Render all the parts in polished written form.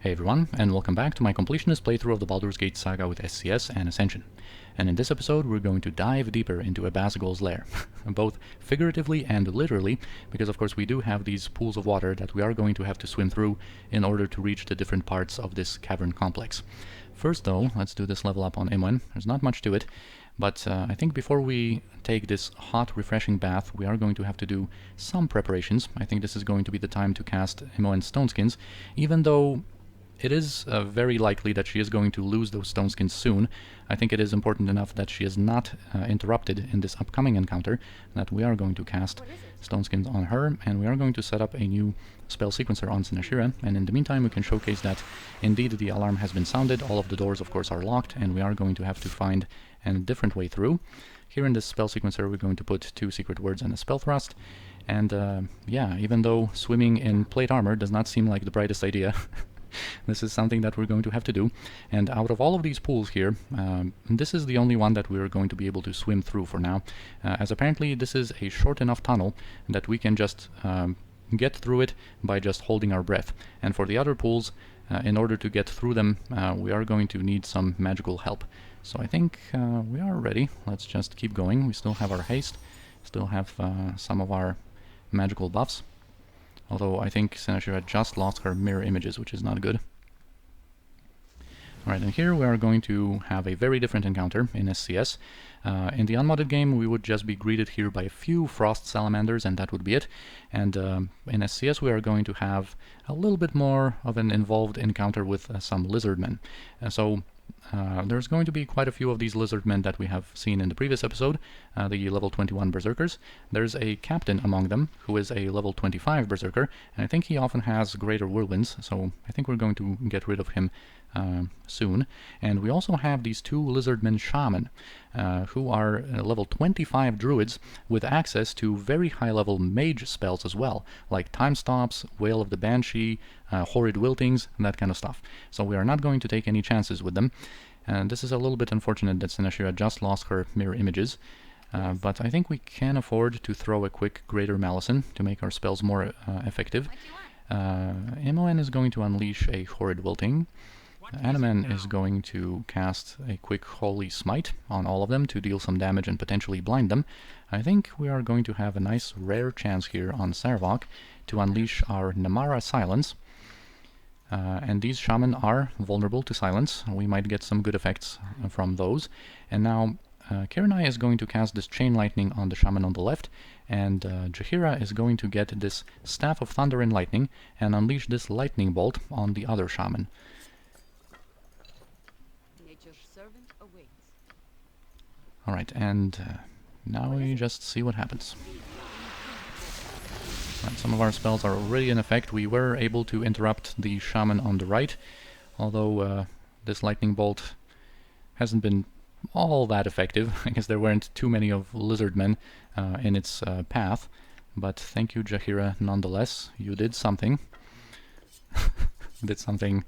Hey everyone, and welcome back to my Completionist playthrough of the Baldur's Gate Saga with SCS and Ascension. And in this episode we're going to dive deeper into Abazigal's lair, both figuratively and literally, because of course we do have these pools of water that we are going to have to swim through in order to reach the different parts of this cavern complex. First though, let's do this level up on Imoen. There's not much to it, but I think before we take this hot, refreshing bath, we are going to have to do some preparations. I think this is going to be the time to cast Imoen's Stoneskins, even though it is very likely that she is going to lose those Stoneskins soon. I think it is important enough that she is not interrupted in this upcoming encounter, that we are going to cast Stoneskins on her, and we are going to set up a new spell sequencer on Sinashira, and in the meantime we can showcase that indeed the alarm has been sounded, all of the doors of course are locked, and we are going to have to find a different way through. Here in this spell sequencer we're going to put 2 secret words and a spell thrust, and yeah, even though swimming in plate armor does not seem like the brightest idea, this is something that we're going to have to do, and out of all of these pools here, this is the only one that we're going to be able to swim through for now, as apparently this is a short enough tunnel that we can just get through it by just holding our breath. And for the other pools, in order to get through them, we are going to need some magical help. So I think we are ready. Let's just keep going. We still have our haste, still have some of our magical buffs. Although I think Sinashira just lost her mirror images, which is not good. Alright, and here we are going to have a very different encounter in SCS. In the unmodded game we would just be greeted here by a few frost salamanders and that would be it. And in SCS we are going to have a little bit more of an involved encounter with some lizardmen. So there's going to be quite a few of these lizardmen that we have seen in the previous episode, the level 21 berserkers. There's a captain among them who is a level 25 berserker, and I think he often has greater whirlwinds, so I think we're going to get rid of him soon. And we also have these 2 lizardmen shaman, who are level 25 druids with access to very high level mage spells as well, like Time Stops, Wail of the Banshee, Horrid Wiltings, and that kind of stuff. So we are not going to take any chances with them. And this is a little bit unfortunate that Sinashira just lost her mirror images, but I think we can afford to throw a quick Greater Malison to make our spells more effective. Imoen is going to unleash a Horrid Wilting. Animan is going to cast a quick Holy Smite on all of them to deal some damage and potentially blind them. I think we are going to have a nice rare chance here on Sarvok to unleash our Namara Silence. And these shaman are vulnerable to silence. We might get some good effects from those. And now Kiranai is going to cast this Chain Lightning on the shaman on the left, and Jaheira is going to get this Staff of Thunder and Lightning and unleash this Lightning Bolt on the other shaman. Alright, and now we just see what happens. Right, some of our spells are already in effect. We were able to interrupt the shaman on the right, although this lightning bolt hasn't been all that effective. I guess there weren't too many of lizardmen in its path, but thank you, Jaheira, nonetheless. You did something. Did something,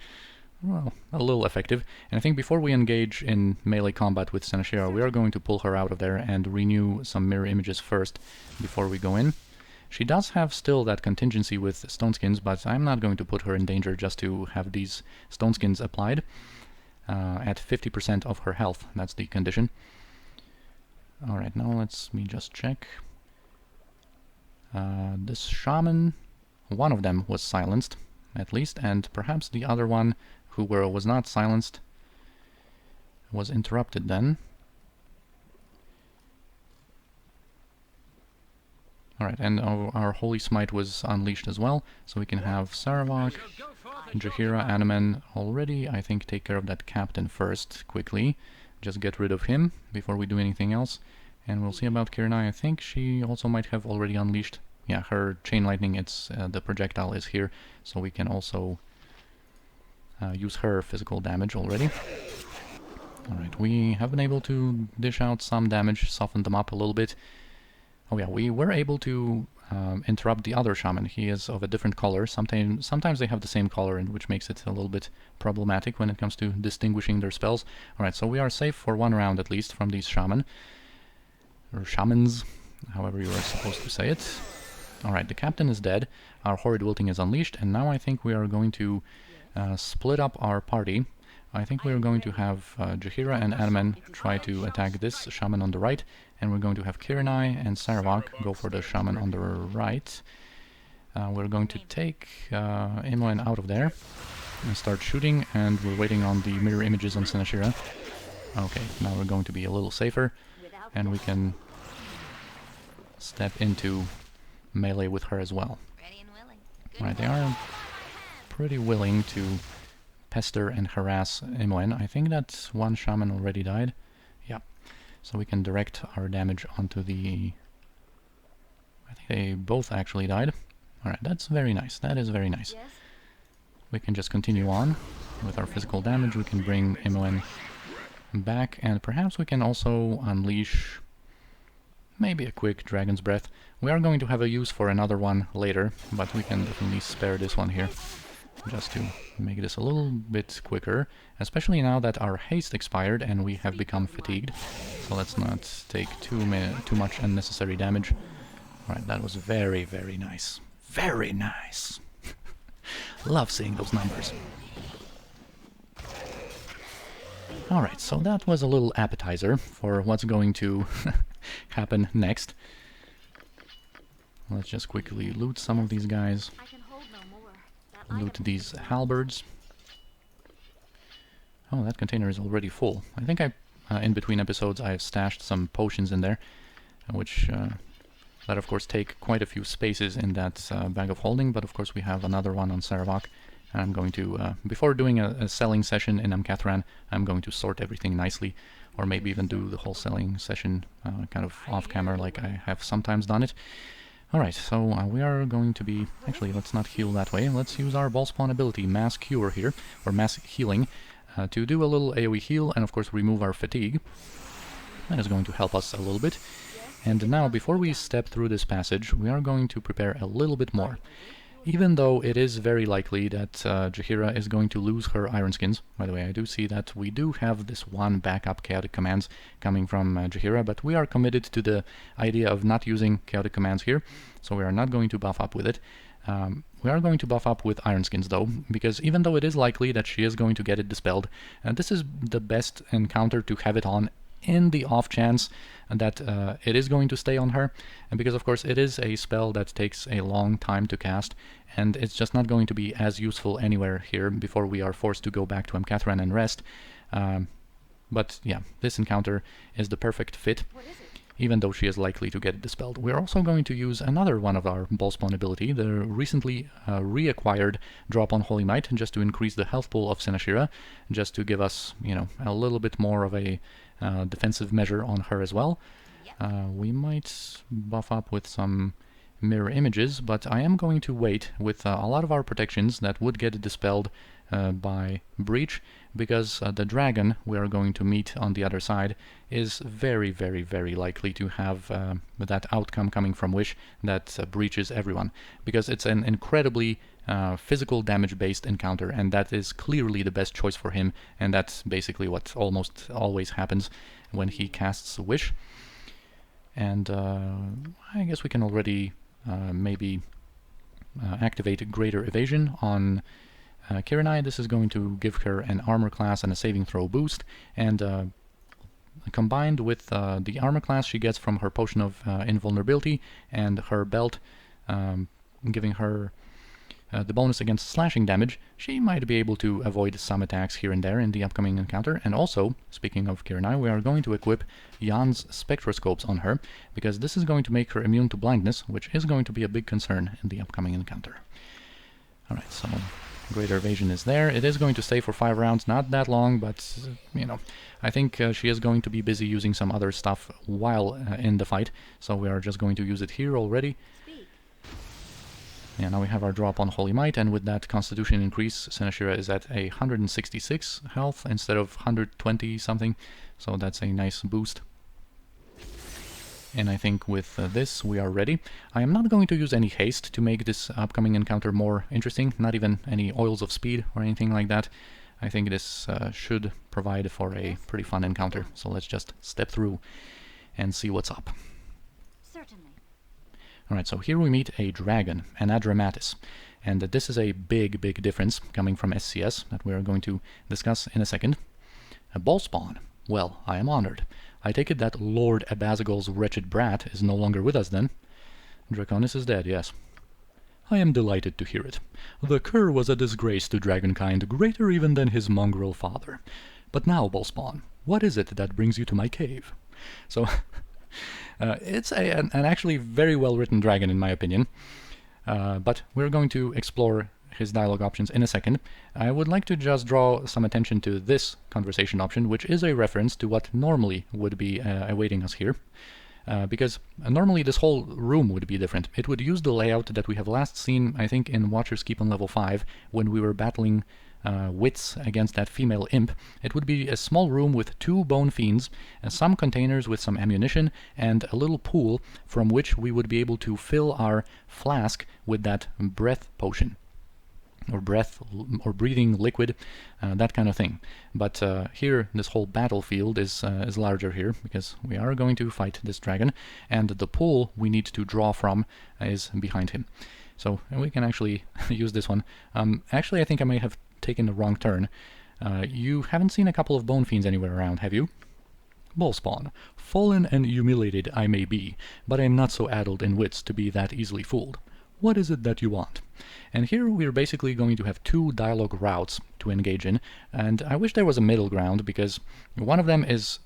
well, a little effective. And I think before we engage in melee combat with Sinashira, we are going to pull her out of there and renew some mirror images first before we go in. She does have still that contingency with Stoneskins, but I'm not going to put her in danger just to have these Stoneskins applied at 50% of her health. That's the condition. Alright, now let's me just check. This shaman, one of them was silenced, at least, and perhaps the other one who was not silenced was interrupted then. Alright, and our Holy Smite was unleashed as well, so we can have Sarvok, Jaheira, Animan already. I think take care of that captain first, quickly. Just get rid of him before we do anything else. And we'll see about Kiranai. I think she also might have already unleashed, yeah, her Chain Lightning. It's the projectile is here, so we can also use her physical damage already. Alright, we have been able to dish out some damage, soften them up a little bit. Oh yeah, we were able to interrupt the other shaman. He is of a different color. Sometimes they have the same color, and which makes it a little bit problematic when it comes to distinguishing their spells. Alright, so we are safe for 1 round at least from these shaman. Or shamans, however you are supposed to say it. Alright, the captain is dead. Our Horrid Wilting is unleashed, and now I think we are going to split up our party. I think we're going to have Jaheira and Adaman try to attack this shaman on the right, and we're going to have Kirinai and Saravak go for the shaman on the right. We're going to take Imoen out of there and start shooting, and we're waiting on the mirror images on Sinashira. Okay, now we're going to be a little safer, and we can step into melee with her as well. Right, they are pretty willing to pester and harass Imoen. I think that one shaman already died. Yeah, so we can direct our damage onto the... I think they both actually died. Alright, that's very nice. That is very nice. We can just continue on with our physical damage. We can bring Imoen back, and perhaps we can also unleash maybe a quick Dragon's Breath. We are going to have a use for another one later, but we can definitely spare this one here, just to make this a little bit quicker, especially now that our haste expired and we have become fatigued. So let's not take too much unnecessary damage. Alright, that was very, very nice. Very nice! Love seeing those numbers. Alright, so that was a little appetizer for what's going to happen next. Let's just quickly loot some of these guys. Loot these halberds. Oh, that container is already full. I think in between episodes I've stashed some potions in there, which that of course take quite a few spaces in that bag of holding, but of course we have another one on Saravak. And I'm going to, before doing a selling session in Amkathran, I'm going to sort everything nicely, or maybe even do the whole selling session kind of off-camera like I have sometimes done it. Alright, so we are going to be... Actually, let's not heal that way. Let's use our Ballspawn ability, Mass Cure here, or Mass Healing, to do a little AoE heal and of course remove our fatigue. That is going to help us a little bit. And now, before we step through this passage, we are going to prepare a little bit more. Even though it is very likely that Jaheira is going to lose her Iron Skins. By the way, I do see that we do have this one backup Chaotic Commands coming from Jaheira, but we are committed to the idea of not using Chaotic Commands here, so we are not going to buff up with it. We are going to buff up with Iron Skins though, because even though it is likely that she is going to get it dispelled, this is the best encounter to have it on in the off chance that it is going to stay on her, and because of course it is a spell that takes a long time to cast, and it's just not going to be as useful anywhere here before we are forced to go back to Amkathran and rest. But yeah, this encounter is the perfect fit, even though she is likely to get it dispelled. We're also going to use another one of our Ballspawn ability, the recently reacquired Drop on Holy Might, just to increase the health pool of Sinashira, just to give us, you know, a little bit more of a defensive measure on her as well. We might buff up with some mirror images, but I am going to wait with a lot of our protections that would get dispelled by Breach, because the dragon we are going to meet on the other side is very, very, very likely to have that outcome coming from Wish that breaches everyone, because it's an incredibly physical damage-based encounter, and that is clearly the best choice for him, and that's basically what almost always happens when he casts Wish. And I guess we can already maybe activate Greater Evasion on Kirinai. This is going to give her an armor class and a saving throw boost, and combined with the armor class she gets from her potion of invulnerability and her belt giving her the bonus against slashing damage, she might be able to avoid some attacks here and there in the upcoming encounter. And also, speaking of Kirinai, we are going to equip Jan's spectroscopes on her, because this is going to make her immune to blindness, which is going to be a big concern in the upcoming encounter. Alright, so Greater Evasion is there. It is going to stay for 5 rounds, not that long, but, you know, I think she is going to be busy using some other stuff while in the fight, so we are just going to use it here already. Yeah, now we have our drop on Holy Might, and with that Constitution increase, Sinashira is at 166 health instead of 120 something, so that's a nice boost. And I think with this we are ready. I am not going to use any haste to make this upcoming encounter more interesting, not even any oils of speed or anything like that. I think this should provide for a pretty fun encounter, so let's just step through and see what's up. Alright, so here we meet a dragon, an Adramatis, And this is a big, big difference coming from SCS that we are going to discuss in a second. A ball spawn. Well, I am honored. I take it that Lord Abazigal's wretched brat is no longer with us then. Draconis is dead, yes. I am delighted to hear it. The cur was a disgrace to dragonkind, greater even than his mongrel father. But now, Ballspawn, what is it that brings you to my cave? So, it's an actually very well-written dragon in my opinion, but we're going to explore his dialogue options in a second. I would like to just draw some attention to this conversation option, which is a reference to what normally would be awaiting us here. Because normally this whole room would be different. It would use the layout that we have last seen, I think, in Watcher's Keep on level 5, when we were battling wits against that female imp. It would be a small room with 2 bone fiends, some containers with some ammunition, and a little pool from which we would be able to fill our flask with that breath potion. Or breath, or breathing liquid, that kind of thing. But here, this whole battlefield is larger here, because we are going to fight this dragon, and the pool we need to draw from is behind him. So we can actually use this one. Actually, I think I may have taken the wrong turn. You haven't seen a couple of bone fiends anywhere around, have you? Ballspawn, fallen and humiliated I may be, but I am not so addled in wits to be that easily fooled. What is it that you want? And here we're basically going to have 2 dialogue routes to engage in, and I wish there was a middle ground, because one of them is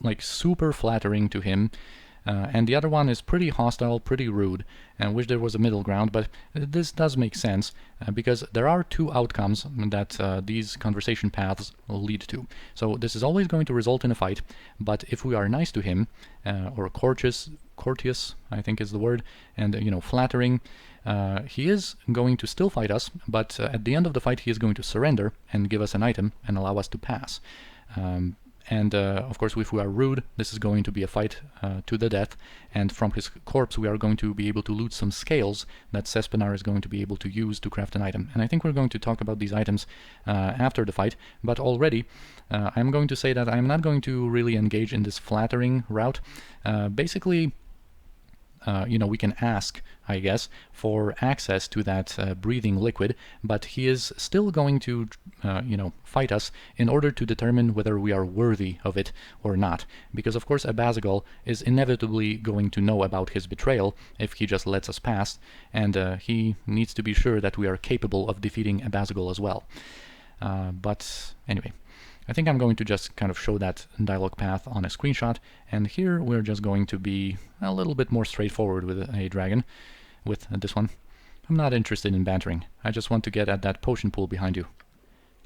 like super flattering to him, and the other one is pretty hostile, pretty rude, and I wish there was a middle ground, but this does make sense, because there are 2 outcomes that these conversation paths will lead to. So this is always going to result in a fight, but if we are nice to him, or courteous, I think is the word, and flattering, he is going to still fight us, but at the end of the fight he is going to surrender and give us an item and allow us to pass. Of course, if we are rude, this is going to be a fight to the death, and from his corpse we are going to be able to loot some scales that Cespinar is going to be able to use to craft an item. And I think we're going to talk about these items after the fight, but already I'm going to say that I'm not going to really engage in this flattering route. Basically, we can ask, I guess, for access to that breathing liquid, but he is still going to, fight us in order to determine whether we are worthy of it or not. Because, of course, Abazigal is inevitably going to know about his betrayal if he just lets us pass, and he needs to be sure that we are capable of defeating Abazigal as well. But anyway, I think I'm going to just kind of show that dialogue path on a screenshot, and here we're just going to be a little bit more straightforward with a dragon, with this one. I'm not interested in bantering, I just want to get at that potion pool behind you.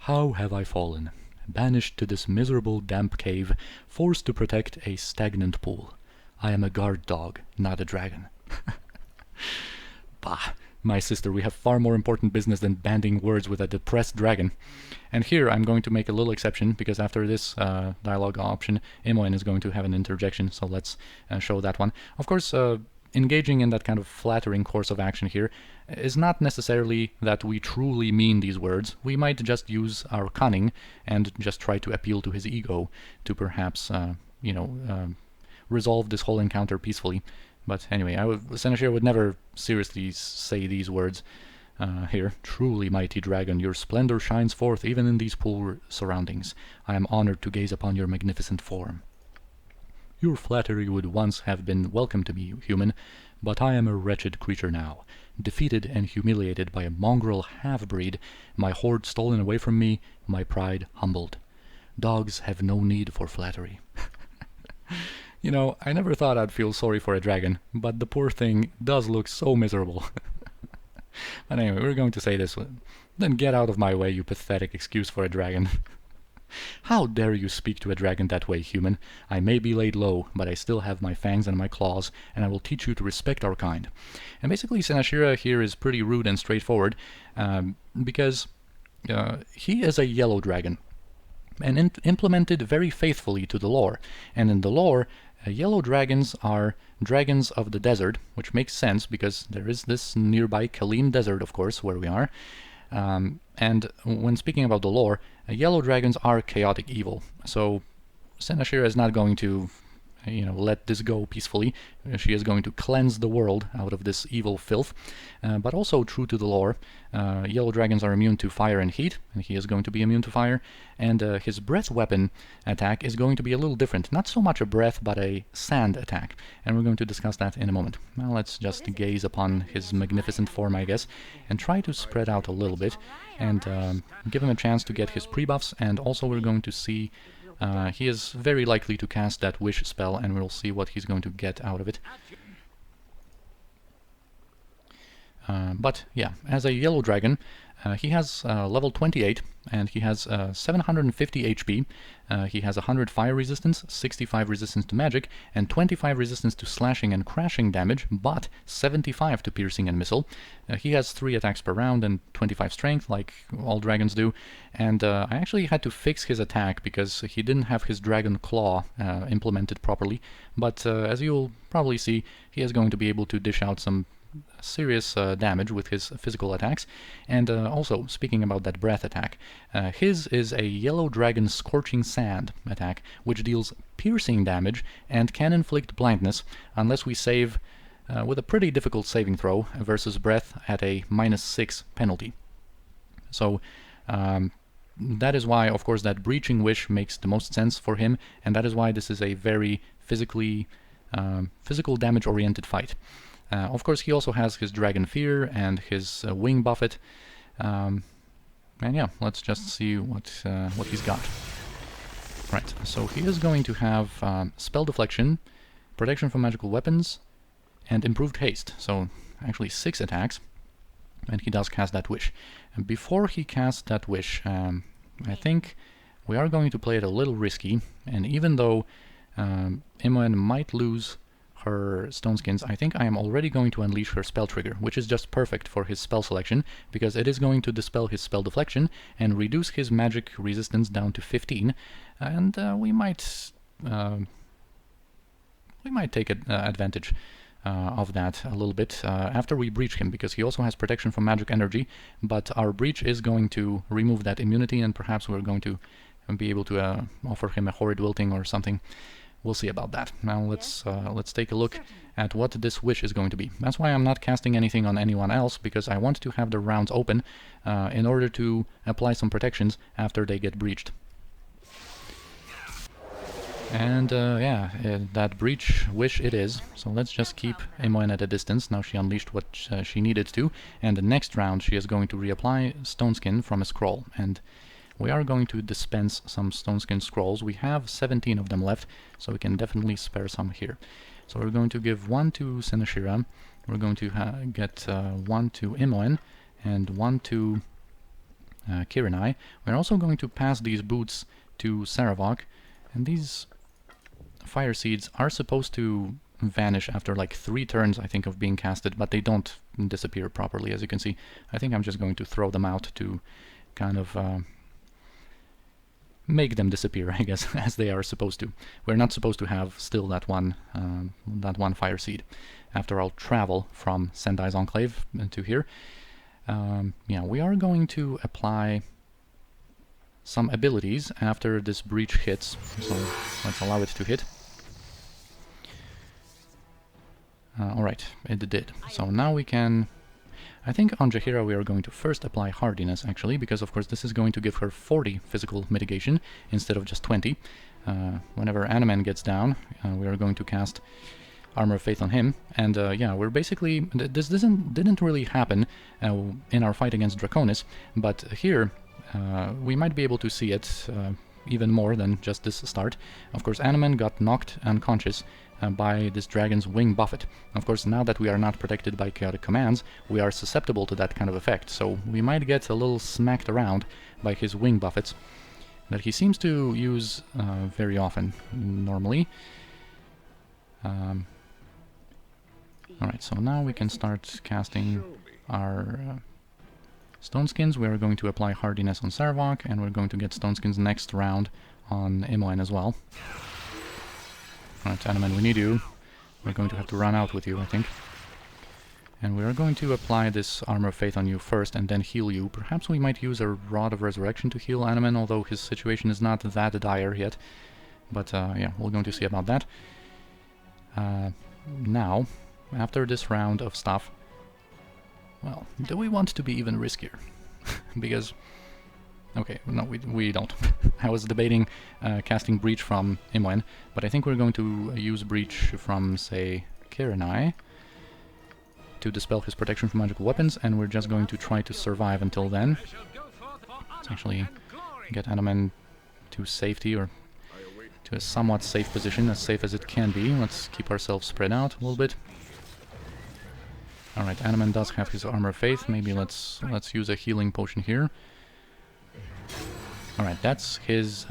How have I fallen? Banished to this miserable damp cave, forced to protect a stagnant pool. I am a guard dog, not a dragon. Bah! My sister, we have far more important business than banding words with a depressed dragon. And here I'm going to make a little exception, because after this dialogue option, Imoen is going to have an interjection, so let's show that one. Of course, engaging in that kind of flattering course of action here is not necessarily that we truly mean these words. We might just use our cunning and just try to appeal to his ego to perhaps, resolve this whole encounter peacefully. But anyway, Senashir would never seriously say these words here. Truly, mighty dragon, your splendor shines forth even in these poor surroundings. I am honored to gaze upon your magnificent form. Your flattery would once have been welcome to me, human, but I am a wretched creature now, defeated and humiliated by a mongrel half-breed, my hoard stolen away from me, my pride humbled. Dogs have no need for flattery. I never thought I'd feel sorry for a dragon, but the poor thing does look so miserable. But anyway, we're going to say this one. Then get out of my way, you pathetic excuse for a dragon. How dare you speak to a dragon that way, human? I may be laid low, but I still have my fangs and my claws, and I will teach you to respect our kind. And basically, Senashira here is pretty rude and straightforward, because he is a yellow dragon, and implemented very faithfully to the lore. And in the lore, yellow dragons are dragons of the desert, which makes sense because there is this nearby Kaleen desert, of course, where we are. And when speaking about the lore, yellow dragons are chaotic evil. So Senashira is not going to, you know, let this go peacefully. She is going to cleanse the world out of this evil filth. But also true to the lore, yellow dragons are immune to fire and heat, and he is going to be immune to fire. And his breath weapon attack is going to be a little different. Not so much a breath, but a sand attack. And we're going to discuss that in a moment. Now let's just gaze upon his magnificent form, I guess, and try to spread out a little bit, and give him a chance to get his pre-buffs. And also we're going to see he is very likely to cast that wish spell, and we'll see what he's going to get out of it. But yeah, as a yellow dragon, he has level 28, and he has 750 HP. He has 100 fire resistance, 65 resistance to magic, and 25 resistance to slashing and crashing damage, but 75 to piercing and missile. He has 3 attacks per round and 25 strength, like all dragons do. And I actually had to fix his attack because he didn't have his dragon claw implemented properly. But as you'll probably see, he is going to be able to dish out some serious damage with his physical attacks. And also, speaking about that breath attack, his is a yellow dragon scorching sand attack, which deals piercing damage and can inflict blindness unless we save with a pretty difficult saving throw versus breath at a -6 penalty. So that is why, of course, that breaching wish makes the most sense for him, and that is why this is a very physical damage oriented fight. Of course, he also has his Dragon Fear and his Wing Buffet. And yeah, let's just see what he's got. Right, so he is going to have Spell Deflection, Protection from Magical Weapons, and Improved Haste. So actually 6 attacks, and he does cast that wish. And before he casts that wish, I think we are going to play it a little risky, and even though Imoen might lose her stone skins, I think I am already going to unleash her spell trigger, which is just perfect for his spell selection, because it is going to dispel his spell deflection and reduce his magic resistance down to 15, and we might take advantage of that a little bit after we breach him, because he also has protection from magic energy, but our breach is going to remove that immunity, and perhaps we're going to be able to offer him a horrid wilting or something. We'll see about that. Now let's take a look at what this wish is going to be. That's why I'm not casting anything on anyone else, because I want to have the rounds open in order to apply some protections after they get breached. And yeah, that breach wish it is. So let's just keep Imoen at a distance. Now she unleashed what she needed to, and the next round she is going to reapply Stone Skin from a scroll. And we are going to dispense some Stone Skin scrolls. We have 17 of them left, so we can definitely spare some here. So we're going to give 1 to Seneshira, we're going to get 1 to Imoen, and 1 to Kirinai. We're also going to pass these boots to Saravok, and these fire seeds are supposed to vanish after like 3 turns, I think, of being casted, but they don't disappear properly, as you can see. I think I'm just going to throw them out to kind of make them disappear, I guess, as they are supposed to. We're not supposed to have still that one fire seed. After I'll travel from Sendai's Enclave to here. Yeah, we are going to apply some abilities after this breach hits, so let's allow it to hit. Alright, it did. So now we can... I think on Jaheira we are going to first apply hardiness, actually, because of course this is going to give her 40 physical mitigation instead of just 20. Whenever Animan gets down, we are going to cast Armor of Faith on him, and yeah, we're basically... This didn't really happen in our fight against Draconis, but here we might be able to see it even more than just this start. Of course, Animan got knocked unconscious by this dragon's wing buffet. Of course, now that we are not protected by chaotic commands, we are susceptible to that kind of effect, so we might get a little smacked around by his wing buffets that he seems to use very often, normally. Alright, so now we can start casting our Stone Skins. We are going to apply hardiness on Saravok, and we're going to get Stone Skins next round on Imoen as well. Alright, Animan, we need you. We're going to have to run out with you, I think. And we are going to apply this Armor of Faith on you first, and then heal you. Perhaps we might use a Rod of Resurrection to heal Animan, although his situation is not that dire yet. But yeah, we're going to see about that. Now, after this round of stuff, well, do we want to be even riskier? Because, okay, no, we don't. I was debating casting Breach from Imoen, but I think we're going to use Breach from, say, Kiranai to dispel his protection from magical weapons, and we're just going to try to survive until then. Let's actually get Anomen to safety, or to a somewhat safe position, as safe as it can be. Let's keep ourselves spread out a little bit. Alright, Anomen does have his Armor of Faith. Maybe let's use a healing potion here. Alright, that's his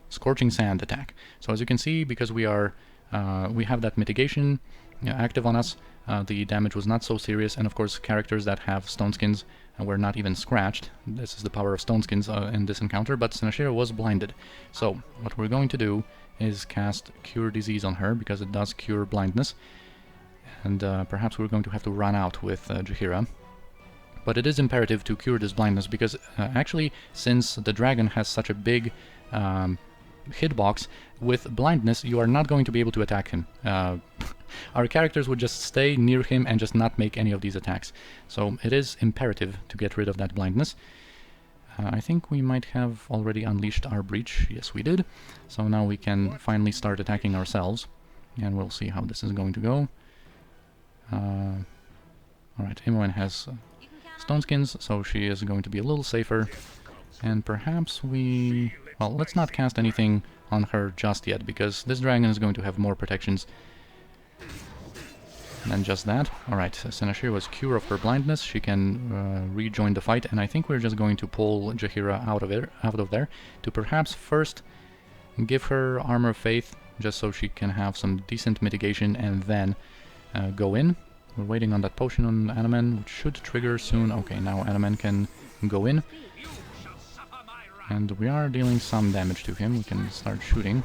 Scorching Sand attack. So as you can see, because we have that mitigation active on us, the damage was not so serious, and of course characters that have stone skins were not even scratched. This is the power of stone skins in this encounter, but Senashira was blinded. So what we're going to do is cast Cure Disease on her, because it does cure blindness, and perhaps we're going to have to run out with Jaheira. But it is imperative to cure this blindness, because actually, since the dragon has such a big hitbox, with blindness you are not going to be able to attack him. Our characters would just stay near him and just not make any of these attacks. So it is imperative to get rid of that blindness. I think we might have already unleashed our Breach. Yes, we did. So now we can finally start attacking ourselves, and we'll see how this is going to go. Alright, Imoen has stone skins, so she is going to be a little safer. And perhaps we... well, let's not cast anything on her just yet, because this dragon is going to have more protections than just that. Alright, Senashir was cure of her blindness. She can rejoin the fight, and I think we're just going to pull Jaheira out of there to perhaps first give her Armor of Faith, just so she can have some decent mitigation, and then go in. We're waiting on that potion on Anomen, which should trigger soon. Okay, now Anomen can go in. And we are dealing some damage to him. We can start shooting.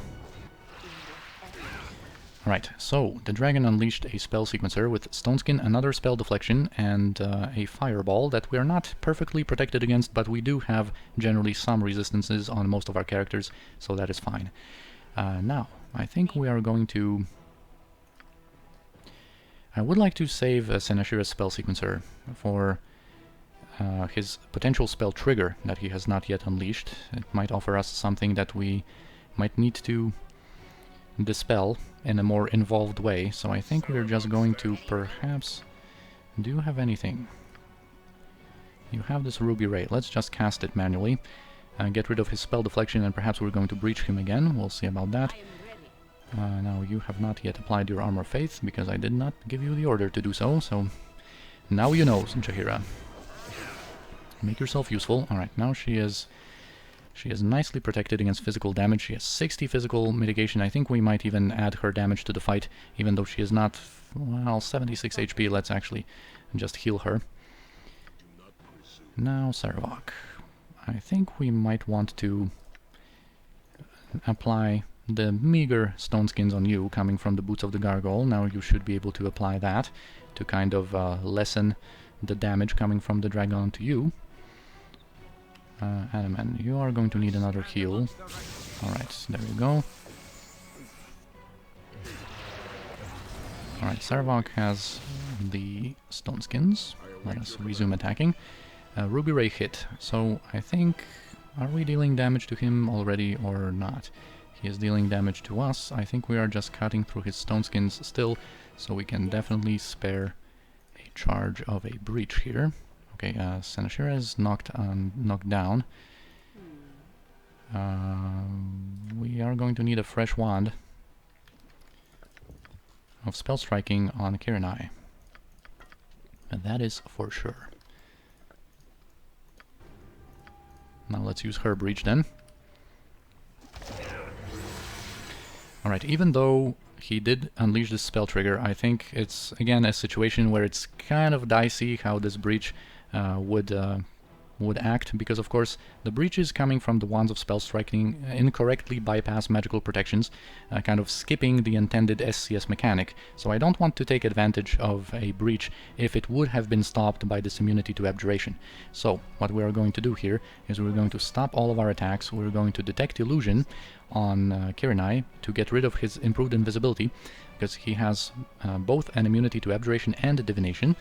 Alright, so the dragon unleashed a spell sequencer with Stone Skin, another spell deflection, and a fireball that we are not perfectly protected against, but we do have generally some resistances on most of our characters, so that is fine. Now, I think we are going to... I would like to save Senashira's spell sequencer for his potential spell trigger that he has not yet unleashed. It might offer us something that we might need to dispel in a more involved way, so I think we're just going to perhaps... do you have anything? You have this Ruby Ray. Let's just cast it manually and get rid of his spell deflection, and perhaps we're going to breach him again. We'll see about that. Now you have not yet applied your Armor of Faith, because I did not give you the order to do so, so now you know, Jaheira. Make yourself useful. Alright, now she is nicely protected against physical damage. She has 60 physical mitigation. I think we might even add her damage to the fight, even though she is not, well, 76 HP. Let's actually just heal her. Now, Saravok. I think we might want to apply the meager stone skins on you coming from the Boots of the Gargoyle. Now you should be able to apply that to kind of lessen the damage coming from the dragon onto you. Anomen, you are going to need another heal. Alright, there you go. Alright, Saravok has the stone skins. Let us resume attacking. Ruby Ray hit, so I think... are we dealing damage to him already or not? He is dealing damage to us. I think we are just cutting through his stone skins still, so we can definitely spare a charge of a breach here. Okay, Senashira is knocked down. We are going to need a fresh wand of spell striking on Kiranai. And that is for sure. Now let's use her breach then. Alright, even though he did unleash this spell trigger, I think it's again a situation where it's kind of dicey how this breach would act, because of course the breaches coming from the wands of spell striking incorrectly bypass magical protections, kind of skipping the intended SCS mechanic. So I don't want to take advantage of a breach if it would have been stopped by this immunity to abjuration. So what we are going to do here is we're going to stop all of our attacks. We're going to detect illusion on Kiranai to get rid of his improved invisibility. because he has both an immunity to abjuration and divination.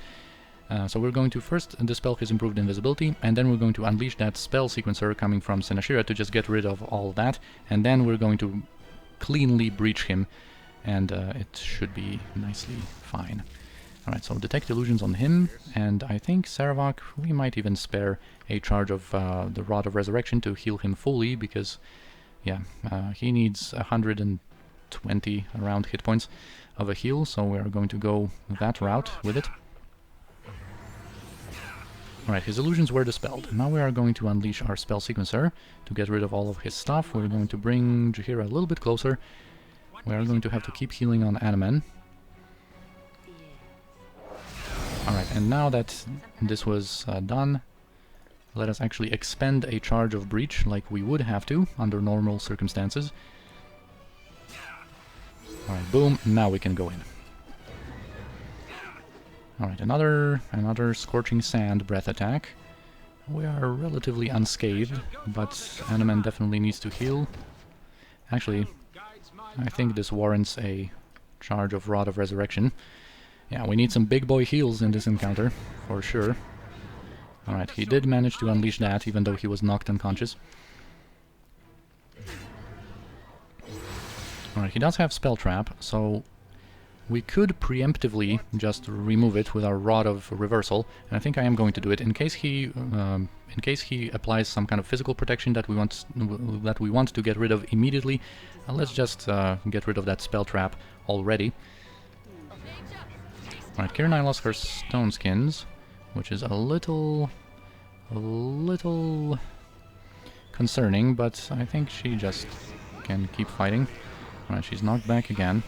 So we're going to first dispel his improved invisibility, and then we're going to unleash that spell sequencer coming from Senashira to just get rid of all that, and then we're going to cleanly breach him, and it should be nicely fine. Alright, so detect illusions on him, and I think Saravak, we might even spare a charge of the Rod of Resurrection to heal him fully, because, yeah, he needs 120 around hit points of a heal, so we're going to go that route with it. Alright, his illusions were dispelled. Now we are going to unleash our spell sequencer to get rid of all of his stuff. We're going to bring Jaheira a little bit closer. We are going to have to keep healing on Anaman. Alright, and now that this was done, let us actually expend a charge of Breach like we would have to under normal circumstances. Alright, boom, now we can go in. Alright, another Scorching Sand breath attack. We are relatively unscathed, but Anaman definitely needs to heal. Actually, I think this warrants a charge of Rod of Resurrection. Yeah, we need some big boy heals in this encounter, for sure. Alright, he did manage to unleash that, even though he was knocked unconscious. Alright, he does have Spell Trap, so we could preemptively just remove it with our Rod of Reversal, and I think I am going to do it in case he applies some kind of physical protection that we want to get rid of immediately. Let's just get rid of that Spell Trap already. Alright, Kirnai lost her Stone Skins, which is a little concerning, but I think she just can keep fighting. Alright, she's knocked back again.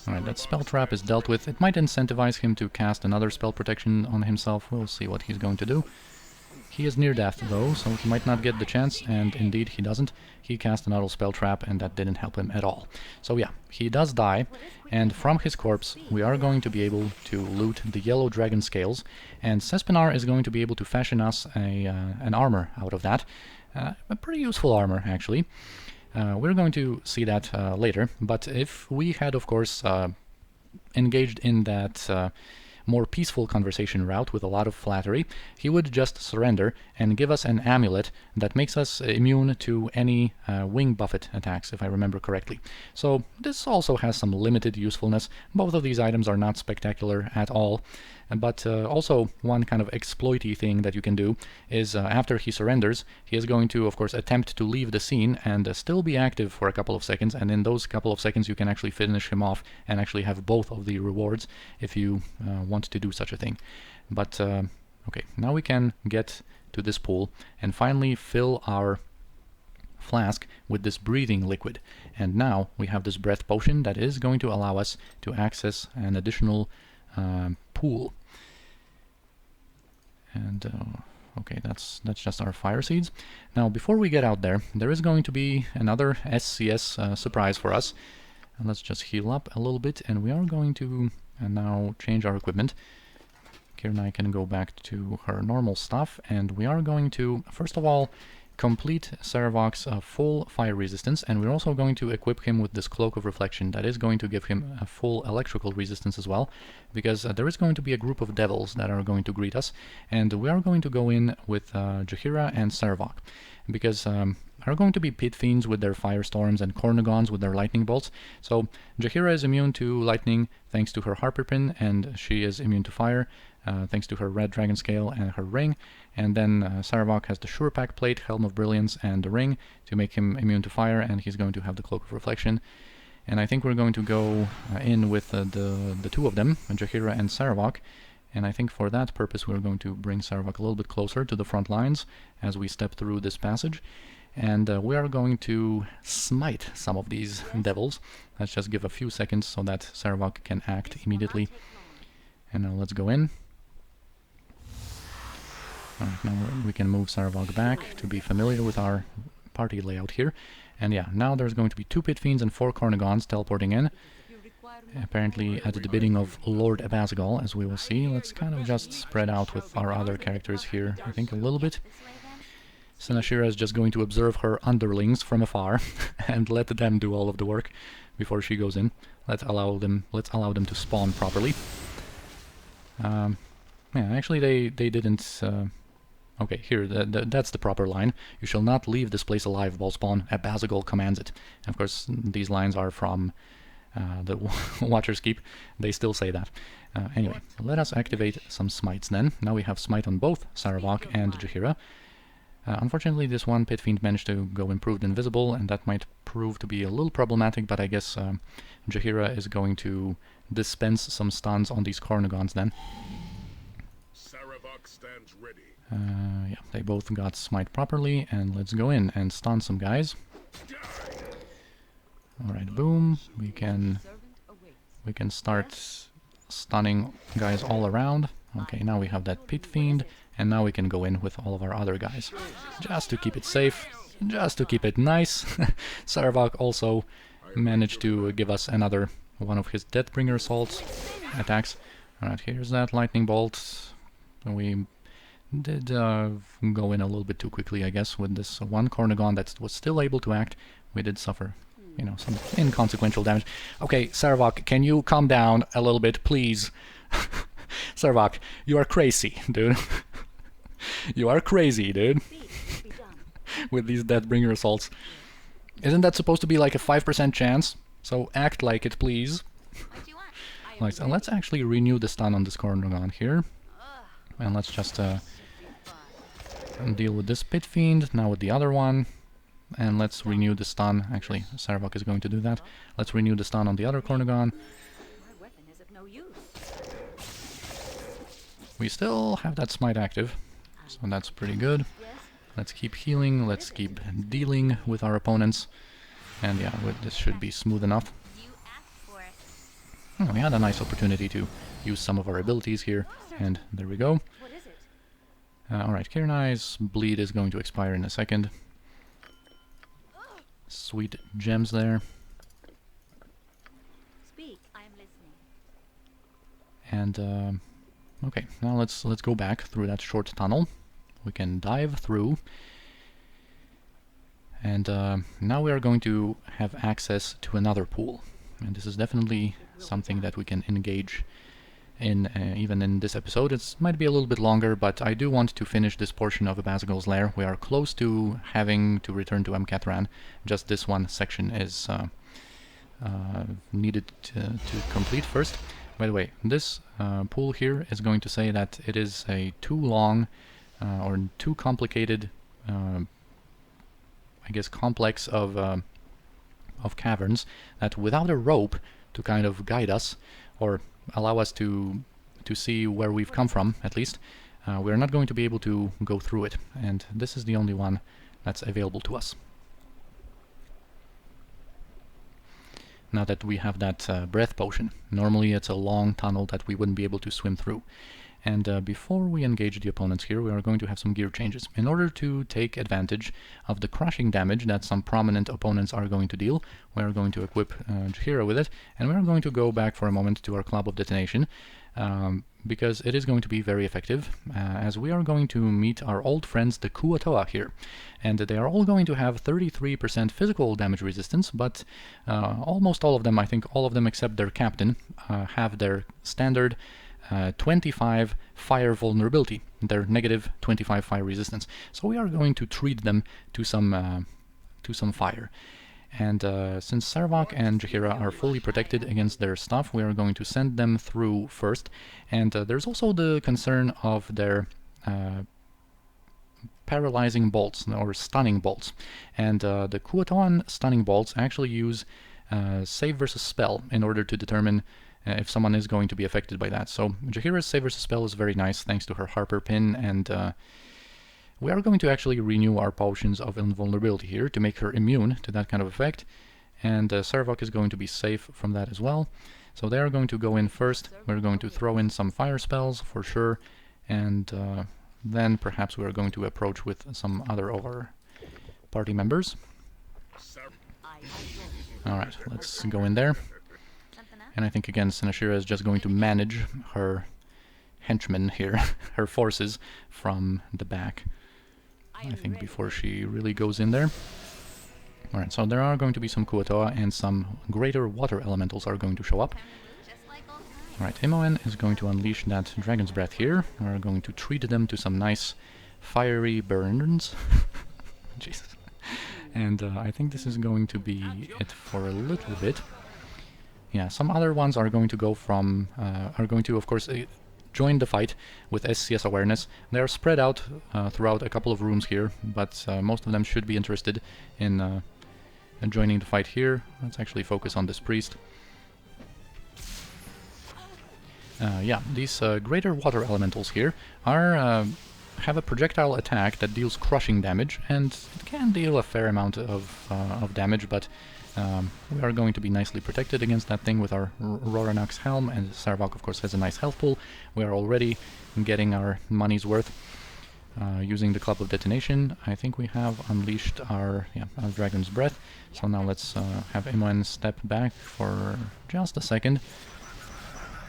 Alright, that spell trap is dealt with. It might incentivize him to cast another spell protection on himself. We'll see what he's going to do. He is near death though, so he might not get the chance, and indeed he doesn't. He cast another spell trap and that didn't help him at all. So yeah, he does die, and from his corpse we are going to be able to loot the yellow dragon scales, and Sespinar is going to be able to fashion us an armor out of that. A pretty useful armor, actually. We're going to see that later, but if we had, of course, engaged in that more peaceful conversation route with a lot of flattery, he would just surrender and give us an amulet that makes us immune to any wing buffet attacks, if I remember correctly. So this also has some limited usefulness. Both of these items are not spectacular at all, but also one kind of exploity thing that you can do is after he surrenders, he is going to, of course, attempt to leave the scene and still be active for a couple of seconds, and in those couple of seconds you can actually finish him off and actually have both of the rewards if you want to do such a thing. But okay, now we can get to this pool and finally fill our flask with this breathing liquid, and now we have this breath potion that is going to allow us to access an additional pool. And okay, that's just our fire seeds. Now before we get out there, there is going to be another SCS surprise for us. And let's just heal up a little bit, and we are going to now change our equipment. Kirnai can go back to her normal stuff, and we are going to, first of all, complete Saravak's full fire resistance, and we're also going to equip him with this Cloak of Reflection that is going to give him a full electrical resistance as well, because there is going to be a group of devils that are going to greet us, and we are going to go in with Jaheira and Saravak, because are going to be pit fiends with their firestorms and Kornagons with their lightning bolts. So Jaheira is immune to lightning thanks to her harper pin, and she is immune to fire thanks to her red dragon scale and her ring. And then Saravak has the Surepack plate, Helm of Brilliance, and the ring to make him immune to fire, and he's going to have the Cloak of Reflection. And I think we're going to go in with the two of them, Jaheira and Saravak. And I think for that purpose we're going to bring Saravak a little bit closer to the front lines as we step through this passage. And we are going to smite some of these devils. Let's just give a few seconds so that Saravak can act immediately. And now let's go in. Alright, now we can move Saravak back to be familiar with our party layout here. And yeah, now there's going to be 2 Pit Fiends and 4 Kornagons teleporting in. Apparently at the bidding of Lord Abazigal, as we will see. Let's kind of just spread out with our other characters here, I think, a little bit. Senashira is just going to observe her underlings from afar and let them do all of the work before she goes in. Let's allow them to spawn properly. Yeah, actually they didn't... okay, here, that's the proper line. You shall not leave this place alive, Ballspawn. Abazigal commands it. And of course, these lines are from the Watcher's Keep. They still say that. Anyway, let us activate some smites then. Now we have smite on both Sarevok and Jaheira. Unfortunately, this one Pit Fiend managed to go improved invisible, and that might prove to be a little problematic, but I guess Jaheira is going to dispense some stuns on these Cornagons then. Sarevok stands ready. Yeah, they both got smite properly, and let's go in and stun some guys. Alright, boom. We can start stunning guys all around. Okay, now we have that Pit Fiend, and now we can go in with all of our other guys. Just to keep it safe, just to keep it nice. Sarevok also managed to give us another one of his Deathbringer assaults attacks. Alright, here's that lightning bolt. We did go in a little bit too quickly, I guess, with this one Cornagon that was still able to act. We did suffer, you know, some inconsequential damage. Okay, Sarevok, can you calm down a little bit, please? Sarevok, you are crazy, dude. You are crazy, dude. With these Deathbringer assaults. Isn't that supposed to be like a 5% chance? So act like it, please. Right, so let's actually renew the stun on this Cornagon here. And let's just deal with this Pit Fiend, now with the other one. And let's renew the stun. Actually, Sarevok is going to do that. Let's renew the stun on the other Cornagon. We still have that smite active, so that's pretty good. Let's keep healing, let's keep dealing with our opponents. And yeah, this should be smooth enough. Oh, we had a nice opportunity to use some of our abilities here, and there we go. Alright, Kirnai's bleed is going to expire in a second. Sweet gems there. Speak, I am listening. And okay, now let's go back through that short tunnel. We can dive through. And now we are going to have access to another pool. And this is definitely something that we can engage in even in this episode. It might be a little bit longer, but I do want to finish this portion of Abazigal's Lair. We are close to having to return to Amkatran. Just this one section is needed to complete first. By the way, this pool here is going to say that it is a too long or too complicated, I guess, complex of caverns, that without a rope to kind of guide us or allow us to see where we've come from, at least, we're not going to be able to go through it. And this is the only one that's available to us. Now that we have that breath potion. Normally it's a long tunnel that we wouldn't be able to swim through. And before we engage the opponents here, we are going to have some gear changes. In order to take advantage of the crushing damage that some prominent opponents are going to deal, we are going to equip Jaheira with it, and we are going to go back for a moment to our Club of Detonation, because it is going to be very effective, as we are going to meet our old friends the Kuo-toa here. And they are all going to have 33% physical damage resistance, but almost all of them, I think all of them except their captain, have their standard 25 fire vulnerability, their negative 25 fire resistance. So we are going to treat them to some fire. And since Sarevok and Jaheira are fully protected against their stuff, we are going to send them through first. And there's also the concern of their paralyzing bolts, or stunning bolts. And the Kuo-toan stunning bolts actually use save versus spell in order to determine if someone is going to be affected by that. So Jaheira's save versus spell is very nice thanks to her Harper pin, and we are going to actually renew our potions of invulnerability here to make her immune to that kind of effect, and Sarevok is going to be safe from that as well. So they are going to go in first. We're going to throw in some fire spells for sure, and then perhaps we are going to approach with some other of our party members. Alright, let's go in there. And I think again Senashira is just going to manage her henchmen here, her forces from the back. I think, before she really goes in there. Alright, so there are going to be some Kuo-toa and some greater water elementals are going to show up. Alright, Imoen is going to unleash that Dragon's Breath here. We're going to treat them to some nice fiery burns. Jesus. And I think this is going to be it for a little bit. Yeah, some other ones are going to go from, of course, join the fight with SCS awareness. They are spread out throughout a couple of rooms here, but most of them should be interested in joining the fight here. Let's actually focus on this priest. Yeah, these greater water elementals here are have a projectile attack that deals crushing damage, and it can deal a fair amount of damage, but we are going to be nicely protected against that thing with our Roranax helm, and Sarvok of course has a nice health pool. We are already getting our money's worth using the Club of Detonation. I think we have unleashed our Dragon's Breath, so now let's have Imoen step back for just a second,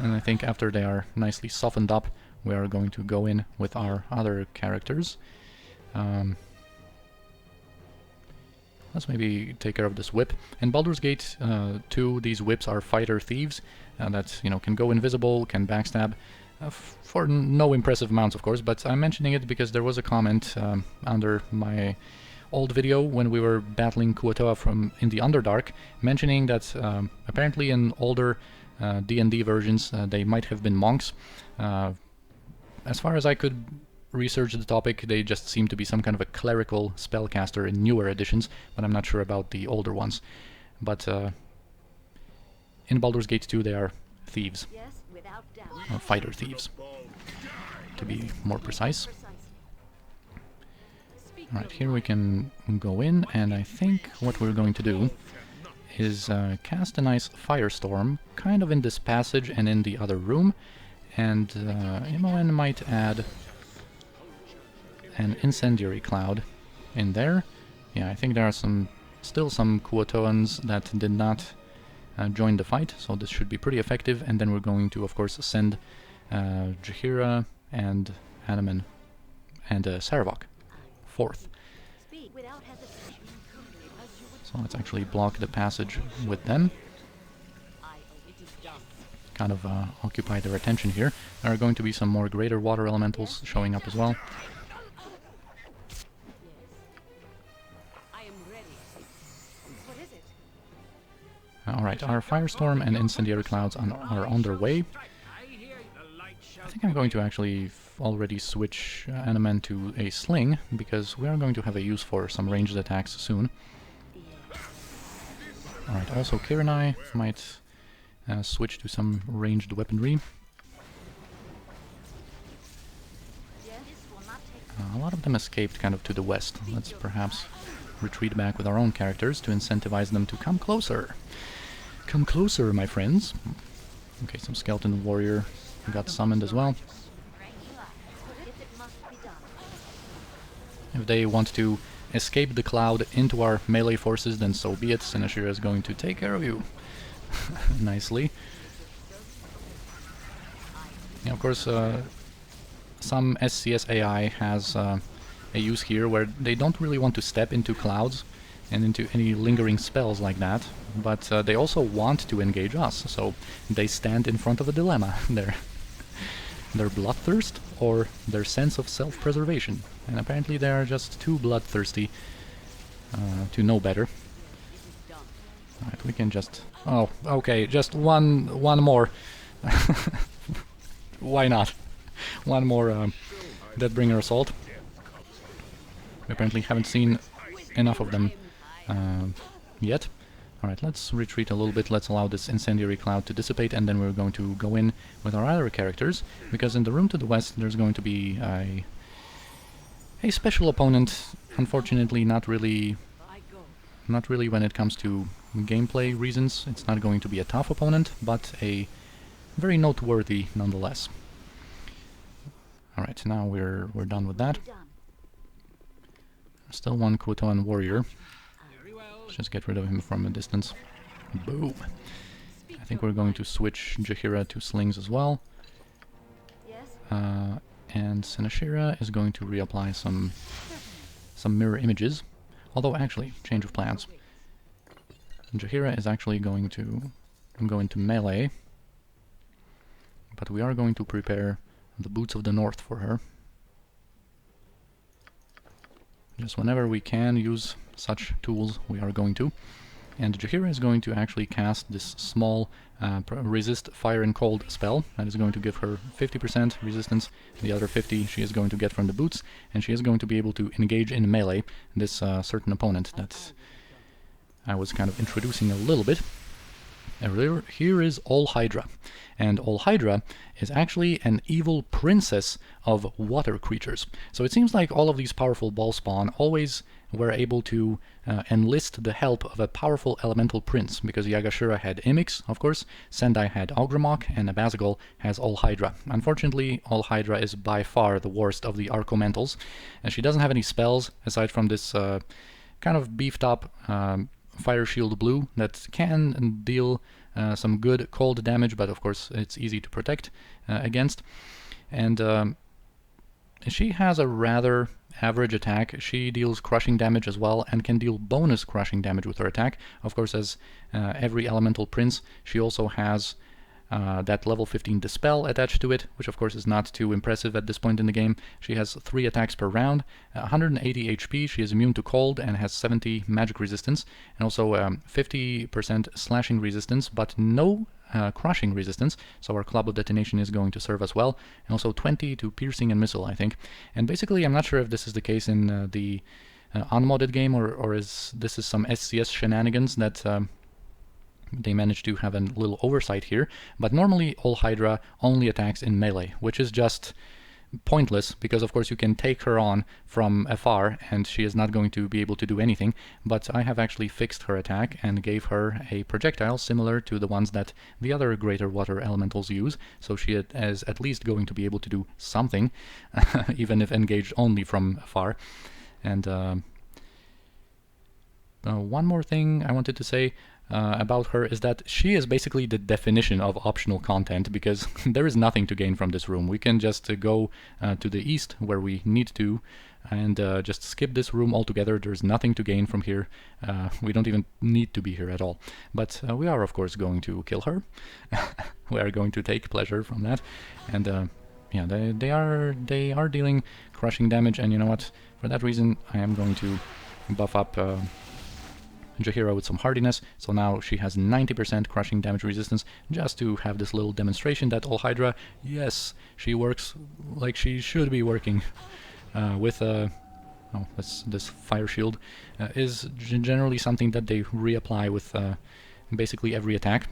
and I think after they are nicely softened up, we are going to go in with our other characters. Let's maybe take care of this whip. In Baldur's Gate 2, these whips are fighter thieves that, you know, can go invisible, can backstab, for no impressive amounts, of course, but I'm mentioning it because there was a comment under my old video when we were battling Kuo-toa in the Underdark, mentioning that apparently in older D&D versions they might have been monks. As far as I could research the topic, they just seem to be some kind of a clerical spellcaster in newer editions, but I'm not sure about the older ones. But in Baldur's Gate 2 they are thieves. Yes, without doubt. Fighter thieves, to be more precise. Alright, here we can go in, and I think what we're going to do is cast a nice firestorm, kind of in this passage and in the other room, and Imoen might add an incendiary cloud in there. Yeah, I think there are still some Kuo-toans that did not join the fight, so this should be pretty effective, and then we're going to, of course, send Jaheira and Hanuman and Sarvok forth. So let's actually block the passage with them. Kind of occupy their attention here. There are going to be some more greater water elementals showing up as well. Alright, our firestorm and incendiary clouds are on their way. I think I'm going to actually already switch Hanuman to a sling, because we are going to have a use for some ranged attacks soon. Alright, also Kiranai might switch to some ranged weaponry. A lot of them escaped kind of to the west. Let's perhaps retreat back with our own characters to incentivize them to come closer. Come closer, my friends. Okay, some skeleton warrior got summoned as well. If they want to escape the cloud into our melee forces, then so be it. Sinashira is going to take care of you. Nicely. Yeah, of course, some SCS AI has a use here where they don't really want to step into clouds and into any lingering spells like that, but they also want to engage us, so they stand in front of a dilemma there. Their bloodthirst or their sense of self-preservation, and apparently they are just too bloodthirsty to know better. Alright, we can just... oh, okay, just one more. Why not? One more Deathbringer Assault. We apparently haven't seen enough of them yet. Alright, let's retreat a little bit, let's allow this incendiary cloud to dissipate, and then we're going to go in with our other characters, because in the room to the west there's going to be a special opponent. Unfortunately, not really when it comes to gameplay reasons. It's not going to be a tough opponent, but a very noteworthy nonetheless. Alright, now we're done with that. Still one Kuo-toan warrior. Let's just get rid of him from a distance. Boom! I think we're going to switch Jaheira to slings as well. And Sinashira is going to reapply some some mirror images. Although, actually, change of plans. Jaheira is actually going to go into melee, but we are going to prepare the Boots of the North for her. Just whenever we can use such tools, we are going to. And Jaheira is going to actually cast this small resist fire and cold spell that is going to give her 50% resistance. The other 50 she is going to get from the boots, and she is going to be able to engage in melee this certain opponent that I was kind of introducing a little bit earlier. Here is Olhydra, and Olhydra is actually an evil princess of water creatures. So it seems like all of these powerful ball spawn always were able to enlist the help of a powerful elemental prince, because Yagashira had Imix, of course, Sendai had Ogrimmok, and Abazigal has Olhydra. Unfortunately, Olhydra is by far the worst of the Archomentals, and she doesn't have any spells aside from this kind of beefed up Fire Shield Blue that can deal some good cold damage, but of course it's easy to protect against. And she has a rather average attack. She deals crushing damage as well, and can deal bonus crushing damage with her attack. Of course, as every elemental prince, she also has that level 15 Dispel attached to it, which of course is not too impressive at this point in the game. She has 3 attacks per round, 180 HP, she is immune to cold and has 70 magic resistance, and also 50% slashing resistance, but no crushing resistance, so our Club of Detonation is going to serve as well, and also 20 to piercing and missile, I think. And basically, I'm not sure if this is the case in the unmodded game, or this is some SCS shenanigans that they managed to have a little oversight here, but normally Olhydra only attacks in melee, which is just pointless, because of course you can take her on from afar and she is not going to be able to do anything. But I have actually fixed her attack and gave her a projectile similar to the ones that the other greater water elementals use, so she is at least going to be able to do something, even if engaged only from afar. And one more thing I wanted to say about her is that she is basically the definition of optional content, because there is nothing to gain from this room. We can just go to the east where we need to, and just skip this room altogether. There's nothing to gain from here. We don't even need to be here at all. But we are, of course, going to kill her. We are going to take pleasure from that. And yeah, they are dealing crushing damage, and you know what? For that reason, I am going to buff up Jaheira with some hardiness, so now she has 90% crushing damage resistance, just to have this little demonstration that Olhydra, yes, she works like she should be working with this fire shield is generally something that they reapply with basically every attack.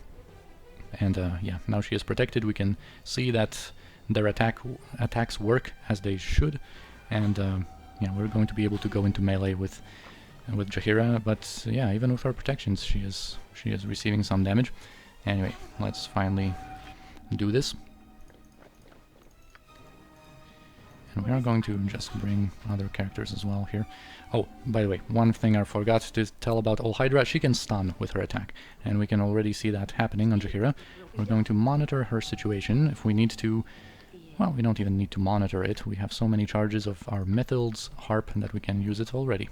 And yeah, now she is protected. We can see that their attacks work as they should, and yeah, we're going to be able to go into melee with Jaheira, but yeah, even with her protections, she is receiving some damage. Anyway, let's finally do this. And we are going to just bring other characters as well here. Oh, by the way, one thing I forgot to tell about Olhydra, she can stun with her attack, and we can already see that happening on Jaheira. We're going to monitor her situation. If we need to, well, we don't even need to monitor it. We have so many charges of our Mithild's Harp that we can use it already.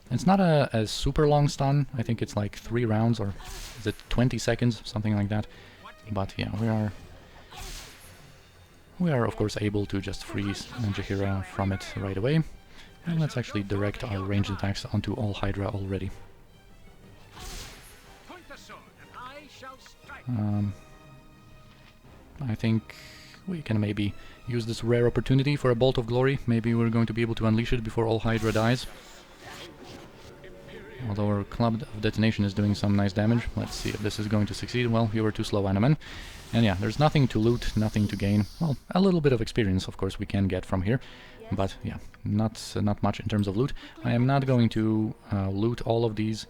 It's not a super long stun. I think it's like 3 rounds, or is it 20 seconds, something like that. But yeah, we are of course able to just freeze Jaheira from it right away. And let's actually direct our ranged attacks onto Olhydra already. I think we can maybe use this rare opportunity for a Bolt of Glory. Maybe we're going to be able to unleash it before Olhydra dies. Although our Club of Detonation is doing some nice damage. Let's see if this is going to succeed. Well, you were too slow, Animan. And yeah, there's nothing to loot, nothing to gain. Well, a little bit of experience, of course, we can get from here. But yeah, not much in terms of loot. I am not going to loot all of these.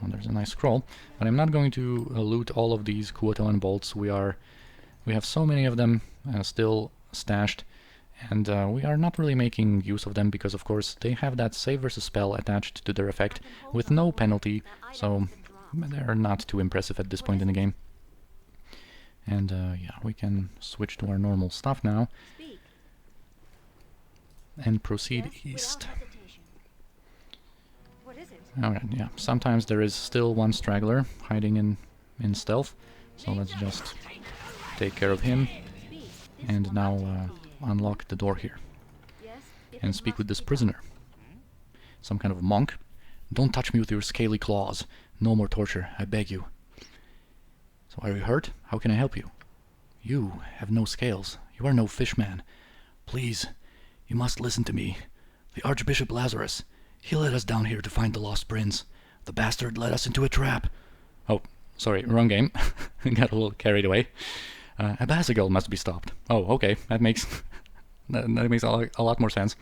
Oh, there's a nice scroll. But I'm not going to loot all of these Kuo-toa bolts. We have so many of them still stashed. And we are not really making use of them because, of course, they have that save versus spell attached to their effect with no penalty, so they're not too impressive at this point in the game. And yeah, we can switch to our normal stuff now and proceed east. Alright, yeah. Sometimes there is still one straggler hiding in stealth. So let's just take care of him. And now unlock the door here. And speak with this prisoner. Some kind of monk. Don't touch me with your scaly claws. No more torture, I beg you. So are you hurt? How can I help you? You have no scales. You are no fishman. Please, you must listen to me. The Archbishop Lazarus, he led us down here to find the lost prince. The bastard led us into a trap. Oh, sorry, wrong game. Got a little carried away. Abazigal must be stopped. Oh, okay, that makes that makes a lot more sense.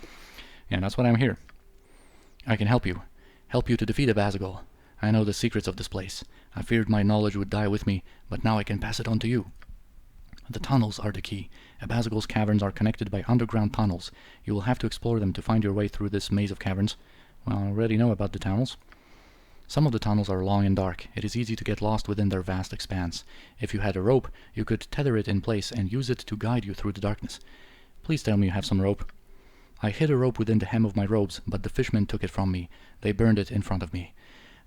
Yeah, that's why I'm here. I can help you. Help you to defeat Abazigal. I know the secrets of this place. I feared my knowledge would die with me, but now I can pass it on to you. The tunnels are the key. Abazigal's caverns are connected by underground tunnels. You will have to explore them to find your way through this maze of caverns. Well, I already know about the tunnels. Some of the tunnels are long and dark. It is easy to get lost within their vast expanse. If you had a rope, you could tether it in place and use it to guide you through the darkness. Please tell me you have some rope. I hid a rope within the hem of my robes, but the fishmen took it from me. They burned it in front of me.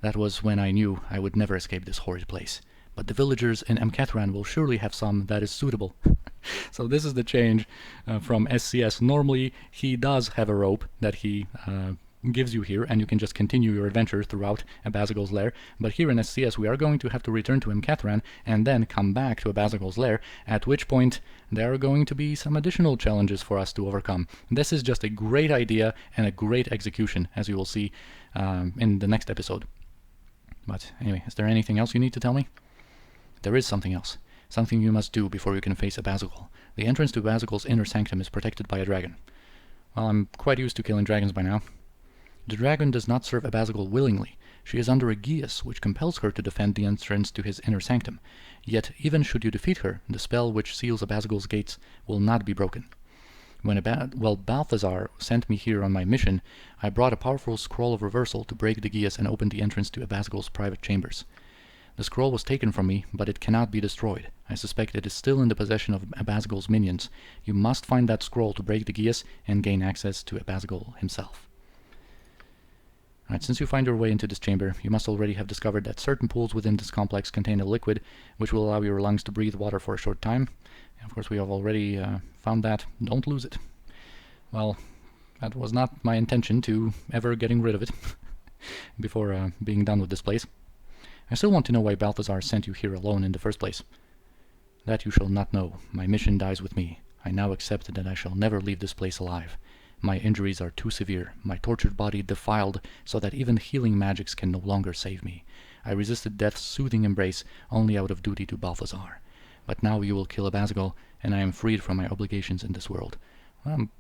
That was when I knew I would never escape this horrid place. But the villagers in Amkethran will surely have some that is suitable. So this is the change from SCS. Normally, he does have a rope that he gives you here, and you can just continue your adventure throughout Abazigal's lair. But here in SCS, we are going to have to return to Amkethran and then come back to Abazigal's lair, at which point there are going to be some additional challenges for us to overcome. This is just a great idea and a great execution, as you will see in the next episode. But anyway, is there anything else you need to tell me? There is something else. Something you must do before you can face Abazigal. The entrance to Abazigal's inner sanctum is protected by a dragon. Well, I'm quite used to killing dragons by now. The dragon does not serve Abazigal willingly. She is under a geas, which compels her to defend the entrance to his inner sanctum. Yet, even should you defeat her, the spell which seals Abazigal's gates will not be broken. When Balthazar sent me here on my mission, I brought a powerful scroll of reversal to break the geas and open the entrance to Abazigal's private chambers. The scroll was taken from me, but it cannot be destroyed. I suspect it is still in the possession of Abazigal's minions. You must find that scroll to break the geas and gain access to Abazigal himself. Alright, since you find your way into this chamber, you must already have discovered that certain pools within this complex contain a liquid which will allow your lungs to breathe water for a short time. And of course, we have already found that. Don't lose it. Well, that was not my intention to ever getting rid of it before being done with this place. I still want to know why Balthazar sent you here alone in the first place. That you shall not know. My mission dies with me. I now accept that I shall never leave this place alive. My injuries are too severe, my tortured body defiled, so that even healing magics can no longer save me. I resisted death's soothing embrace only out of duty to Balthazar. But now you will kill Abazigal, and I am freed from my obligations in this world. Well, I'm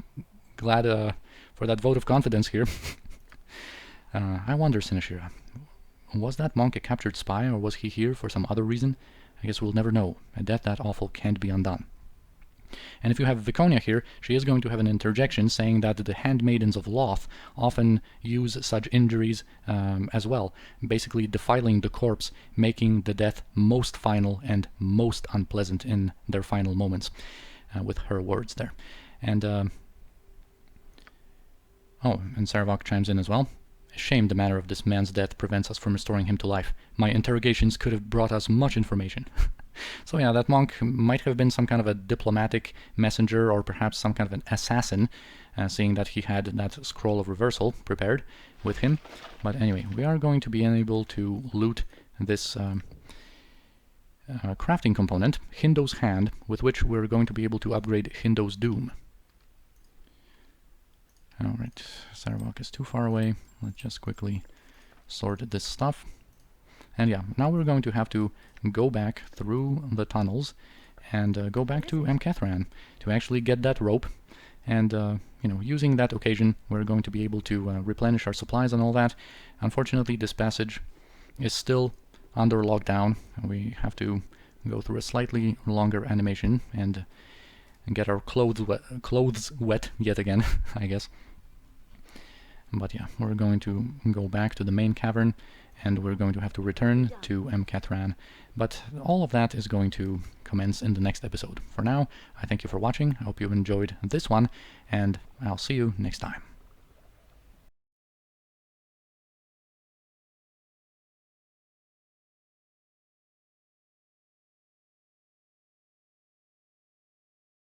glad for that vote of confidence here. I wonder, Sinashira, was that monk a captured spy, or was he here for some other reason? I guess we'll never know. A death that awful can't be undone. And if you have Viconia here, she is going to have an interjection saying that the handmaidens of Loth often use such injuries as well, basically defiling the corpse, making the death most final and most unpleasant in their final moments, with her words there. And, and Saravok chimes in as well. A shame the manner of this man's death prevents us from restoring him to life. My interrogations could have brought us much information. So yeah, that monk might have been some kind of a diplomatic messenger, or perhaps some kind of an assassin, seeing that he had that scroll of reversal prepared with him. But anyway, we are going to be able to loot this crafting component, Hindo's Hand, with which we're going to be able to upgrade Hindo's Doom. Alright, Saravok is too far away. Let's just quickly sort this stuff. And yeah, now we're going to have to go back through the tunnels and go back to Amkethran to actually get that rope. And, using that occasion, we're going to be able to replenish our supplies and all that. Unfortunately, this passage is still under lockdown. We have to go through a slightly longer animation and get our clothes wet yet again, I guess. But yeah, we're going to go back to the main cavern, and we're going to have to return to Amkethran. But all of that is going to commence in the next episode. For now, I thank you for watching. I hope you've enjoyed this one, and I'll see you next time.